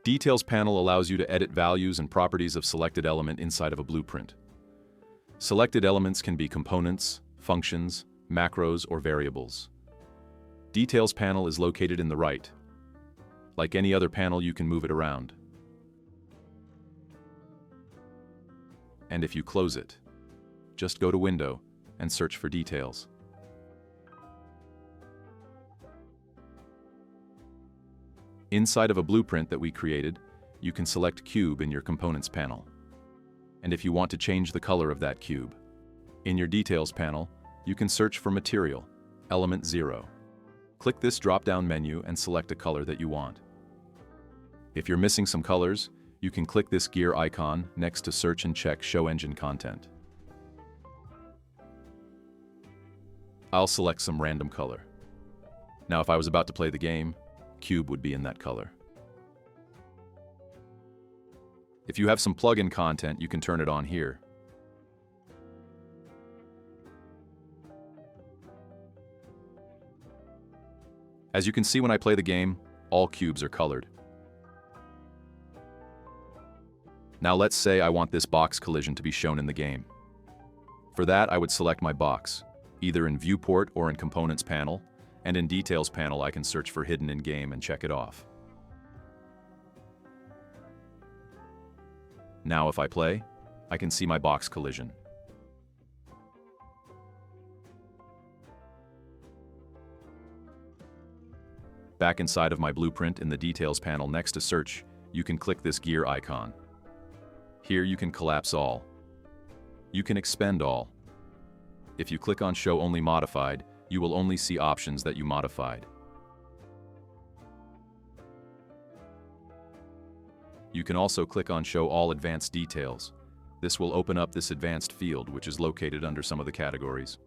Details panel allows you to edit values and properties of selected element inside of a blueprint. Selected elements can be components, functions, macros, or variables. Details panel is located in the right. Like any other panel, you can move it around. And if you close it, just go to Window and search for details. Inside of a blueprint that we created, you can select Cube in your Components panel. And if you want to change the color of that cube, in your Details panel, you can search for Material, Element 0. Click this drop-down menu and select a color that you want. If you're missing some colors, you can click this gear icon next to Search and check Show Engine Content. I'll select some random color. Now if I was about to play the game, Cube would be in that color. If you have some plugin content, you can turn it on here. As you can see when I play the game, all cubes are colored. Now let's say I want this box collision to be shown in the game. For that, I would select my box, either in Viewport or in Components panel, and in Details panel I can search for Hidden in Game and check it off. Now if I play, I can see my box collision. Back inside of my blueprint in the Details panel next to Search, you can click this gear icon. Here you can collapse all. You can expend all. If you click on Show Only Modified, you will only see options that you modified. You can also click on Show All Advanced Details. This will open up this advanced field, which is located under some of the categories.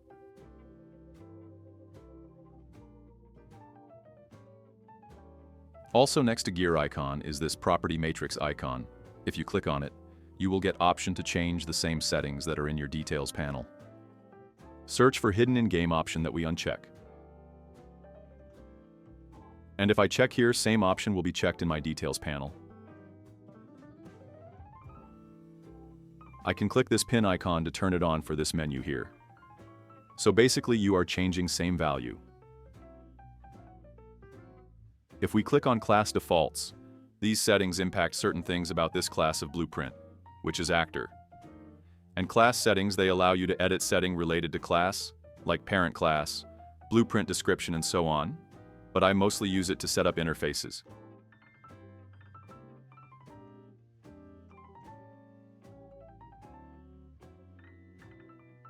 Also next to gear icon is this property matrix icon. If you click on it, you will get option to change the same settings that are in your Details panel. Search for Hidden in Game option that we uncheck. And if I check here, same option will be checked in my Details panel. I can click this pin icon to turn it on for this menu here. So basically you are changing same value. If we click on Class Defaults, these settings impact certain things about this class of blueprint, which is Actor. And class settings, they allow you to edit setting related to class, like parent class, blueprint description and so on, but I mostly use it to set up interfaces.